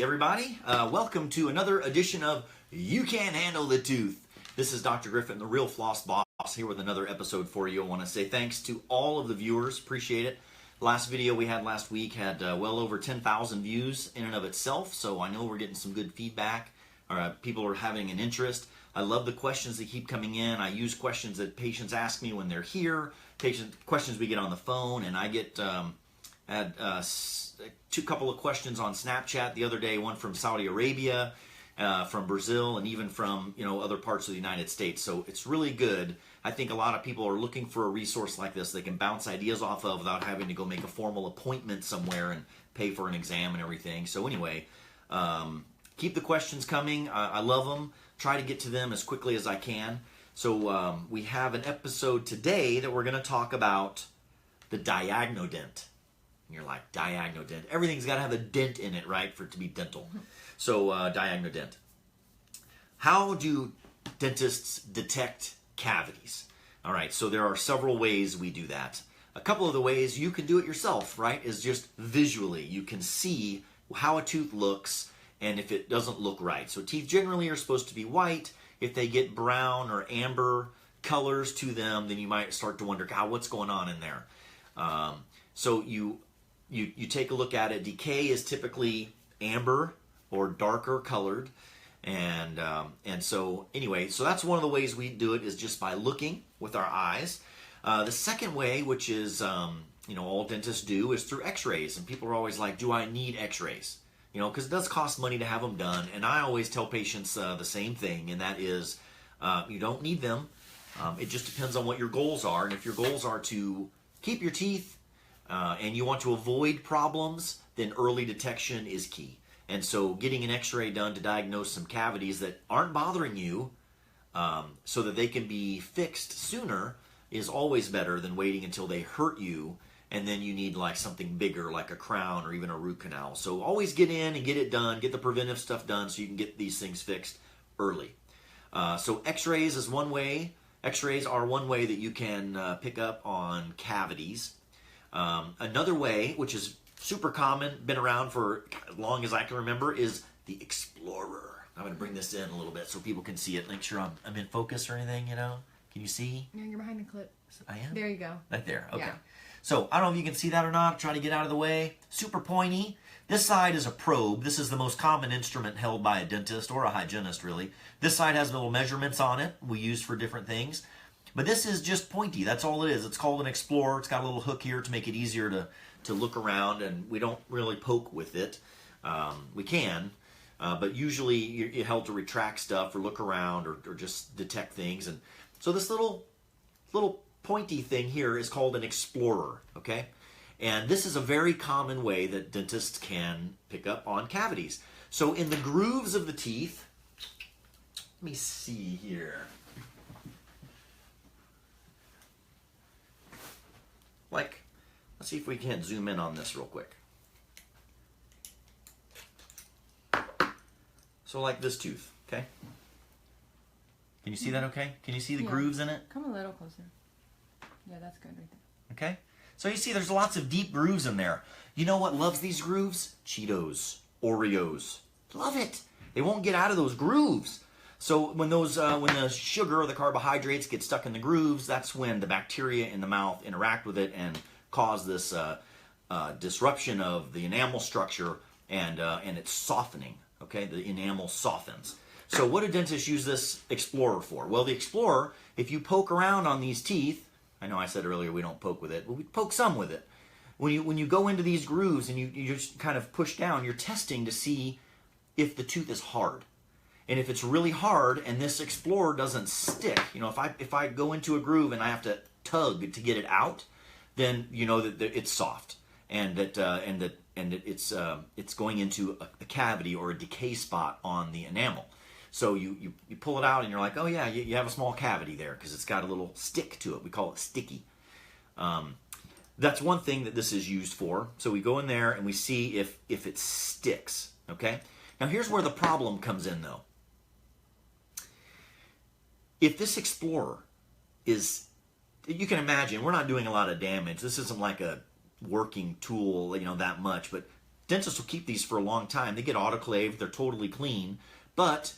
everybody. Welcome to another edition of You Can't Handle the Tooth. This is Dr. Griffin, the Real Floss Boss, here with another episode for you. I want to say thanks to all of the viewers. Appreciate it. Last video we had last week had well over 10,000 views in and of itself, so I know we're getting some good feedback. People are having an interest. I love the questions that keep coming in. I use questions that patients ask me when they're here, questions we get on the phone, and I get had a couple of questions on Snapchat the other day, one from Saudi Arabia, from Brazil, and even from other parts of the United States. So it's really good. I think a lot of people are looking for a resource like this they can bounce ideas off of without having to go make a formal appointment somewhere and pay for an exam and everything. So anyway, keep the questions coming. I love them. Try to get to them as quickly as I can. So we have an episode today that we're going to talk about the Diagnodent. And you're like, Diagnodent. Everything's got to have a dent in it, right, for it to be dental. So Diagnodent. How do dentists detect cavities? All right, so there are several ways we do that. A couple of the ways you can do it yourself, right, is just visually. You can see how a tooth looks and if it doesn't look right. So teeth generally are supposed to be white. If they get brown or amber colors to them, then you might start to wonder, God, what's going on in there? So you take a look at it. Decay is typically amber or darker colored. And so anyway, so that's one of the ways we do it, is just by looking with our eyes. The second way, which is, all dentists do, is through x-rays. And people are always like, do I need x-rays? Because it does cost money to have them done. And I always tell patients the same thing, and that is you don't need them. It just depends on what your goals are. And if your goals are to keep your teeth and you want to avoid problems, then early detection is key. And so getting an x-ray done to diagnose some cavities that aren't bothering you so that they can be fixed sooner is always better than waiting until they hurt you and then you need like something bigger like a crown or even a root canal. So always get in and get it done, get the preventive stuff done so you can get these things fixed early. So x-rays is one way. X-rays are one way that you can pick up on cavities. Another way, which is super common, been around for as long as I can remember, is the Explorer. I'm going to bring this in a little bit so people can see it. Make sure I'm in focus or anything, Can you see? No, you're behind the clip. I am? There you go. Right there, okay. Yeah. So, I don't know if you can see that or not. Try to get out of the way. Super pointy. This side is a probe. This is the most common instrument held by a dentist or a hygienist, really. This side has little measurements on it we use for different things. But this is just pointy. That's all it is. It's called an Explorer. It's got a little hook here to make it easier to look around, and we don't really poke with it. We can, but usually you're held to retract stuff or look around or just detect things. And so this little pointy thing here is called an Explorer, okay? And this is a very common way that dentists can pick up on cavities. So in the grooves of the teeth, let me see here. Let's see if we can zoom in on this real quick. So like this tooth, okay? Can you see that okay? Can you see the grooves in it? Come a little closer. Yeah, that's good right there. Okay? So you see there's lots of deep grooves in there. You know what loves these grooves? Cheetos, Oreos. Love it. They won't get out of those grooves. So when the sugar or the carbohydrates get stuck in the grooves, that's when the bacteria in the mouth interact with it and cause this disruption of the enamel structure, and it's softening. Okay, the enamel softens. So what do dentists use this Explorer for? Well, the Explorer, if you poke around on these teeth, I know I said earlier we don't poke with it, but we poke some with it. When you go into these grooves and you just kind of push down, you're testing to see if the tooth is hard. And if it's really hard and this Explorer doesn't stick, if I go into a groove and I have to tug to get it out, then you know that it's soft and that it's going into a cavity or a decay spot on the enamel. So you pull it out and you're like, oh yeah, you have a small cavity there because it's got a little stick to it. We call it sticky. That's one thing that this is used for. So we go in there and we see if it sticks. Okay. Now here's where the problem comes in though. If this Explorer is, you can imagine, we're not doing a lot of damage. This isn't like a working tool, that much, but dentists will keep these for a long time. They get autoclaved, they're totally clean. But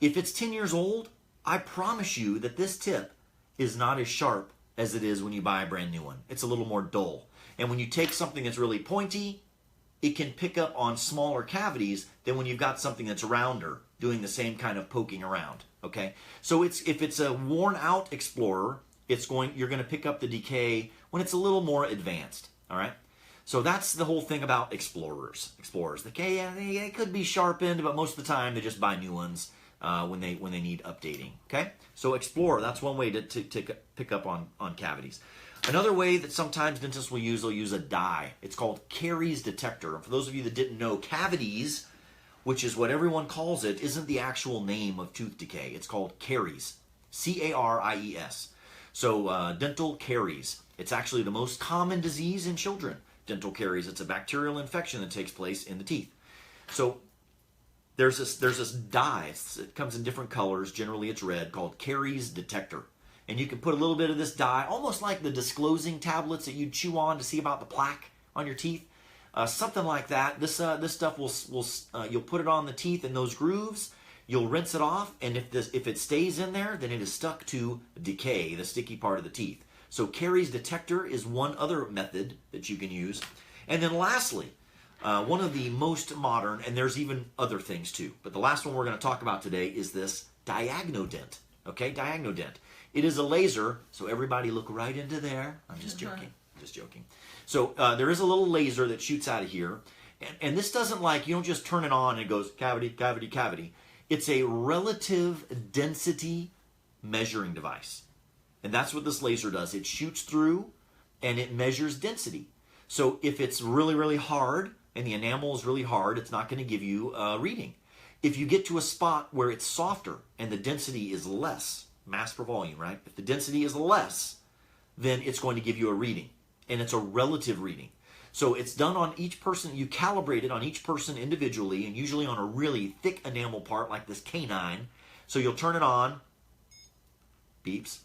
if it's 10 years old, I promise you that this tip is not as sharp as it is when you buy a brand new one. It's a little more dull. And when you take something that's really pointy, it can pick up on smaller cavities than when you've got something that's rounder, doing the same kind of poking around. Okay, so if it's a worn out Explorer, you're going to pick up the decay when it's a little more advanced. All right, so that's the whole thing about Explorers. They could be sharpened, but most of the time they just buy new ones when they need updating. Okay, so Explorer, that's one way to pick up on cavities. Another way that sometimes dentists will use, they'll use a dye. It's called caries detector. And for those of you that didn't know, cavities, which is what everyone calls it, isn't the actual name of tooth decay. It's called caries, C-A-R-I-E-S. So dental caries. It's actually the most common disease in children. Dental caries. It's a bacterial infection that takes place in the teeth. So there's this dye. It comes in different colors. Generally, it's red, called caries detector. And you can put a little bit of this dye, almost like the disclosing tablets that you chew on to see about the plaque on your teeth. Something like that. This stuff you'll put it on the teeth in those grooves. You'll rinse it off, and if it stays in there, then it is stuck to decay, the sticky part of the teeth. So caries detector is one other method that you can use. And then lastly, one of the most modern, and there's even other things too, but the last one we're going to talk about today is this Diagnodent. Okay, Diagnodent. It is a laser, so everybody look right into there. I'm just joking. Just joking. So there is a little laser that shoots out of here. And this doesn't you don't just turn it on and it goes cavity, cavity, cavity. It's a relative density measuring device. And that's what this laser does. It shoots through and it measures density. So if it's really, really hard and the enamel is really hard, it's not going to give you a reading. If you get to a spot where it's softer and the density is less, mass per volume, right? If the density is less, then it's going to give you a reading. And it's a relative reading. So it's done on each person. You calibrate it on each person individually, and usually on a really thick enamel part like this canine. So you'll turn it on. Beeps.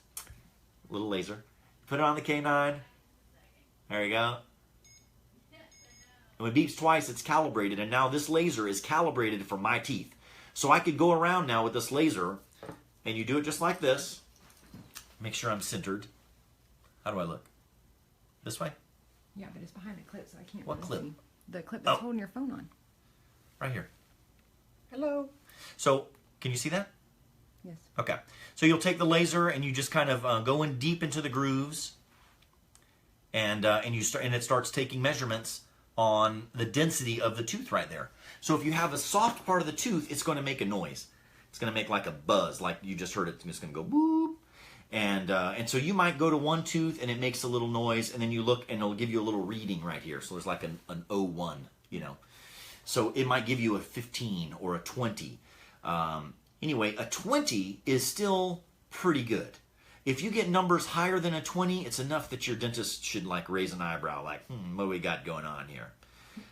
Little laser. Put it on the canine. There you go. And when it beeps twice, it's calibrated. And now this laser is calibrated for my teeth. So I could go around now with this laser, and you do it just like this. Make sure I'm centered. How do I look? This way? Yeah, but it's behind the clip, so I can't What really clip? see. The clip that's holding your phone on. Right here. Hello. So, can you see that? Yes. Okay. So you'll take the laser and you just kind of go in deep into the grooves, and it starts taking measurements on the density of the tooth right there. So if you have a soft part of the tooth, it's going to make a noise. It's going to make like a buzz, like you just heard it. It's going to go boop. And so you might go to one tooth and it makes a little noise, and then you look and it'll give you a little reading right here. So there's like an 01, you know. So it might give you a 15 or a 20. Anyway, a 20 is still pretty good. If you get numbers higher than a 20, it's enough that your dentist should raise an eyebrow, what do we got going on here?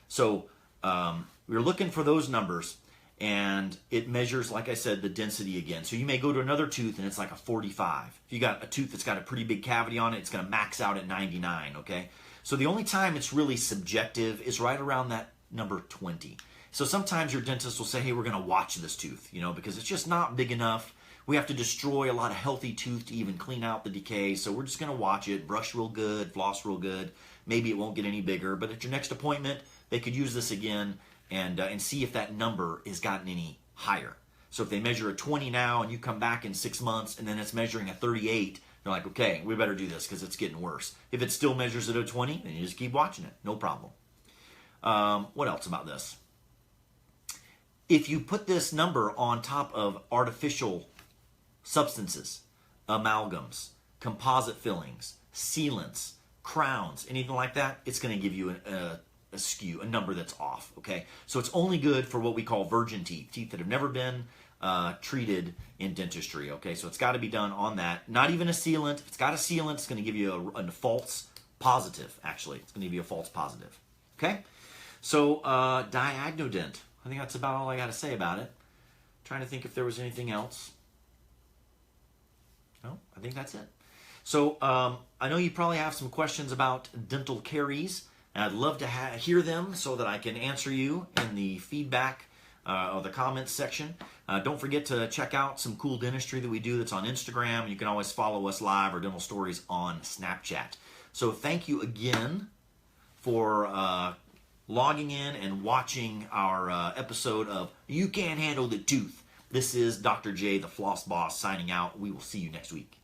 So we're looking for those numbers. And it measures, like I said, the density again. So you may go to another tooth and it's like a 45. If you got a tooth that's got a pretty big cavity on it, it's going to max out at 99, okay? So the only time it's really subjective is right around that number 20. So sometimes your dentist will say, hey, we're going to watch this tooth, because it's just not big enough. We have to destroy a lot of healthy tooth to even clean out the decay. So we're just going to watch it, brush real good, floss real good. Maybe it won't get any bigger. But at your next appointment, they could use this again and see if that number has gotten any higher. So if they measure a 20 now and you come back in 6 months and then it's measuring a 38, they're like, okay, we better do this because it's getting worse. If it still measures at a 20, then you just keep watching it. No problem. What else about this? If you put this number on top of artificial substances, amalgams, composite fillings, sealants, crowns, anything like that, it's going to give you a skew, a number that's off, okay? So it's only good for what we call virgin teeth, teeth that have never been treated in dentistry, okay? So it's got to be done on that. Not even a sealant. If it's got a sealant, it's going to give you a false positive, actually. It's going to give you a false positive, okay? So Diagnodent. I think that's about all I got to say about it. Trying to think if there was anything else. No, I think that's it. So I know you probably have some questions about dental caries. And I'd love to hear them so that I can answer you in the feedback or the comments section. Don't forget to check out some cool dentistry that we do that's on Instagram. You can always follow us live or Dental Stories on Snapchat. So thank you again for logging in and watching our episode of You Can't Handle the Tooth. This is Dr. J, the Floss Boss, signing out. We will see you next week.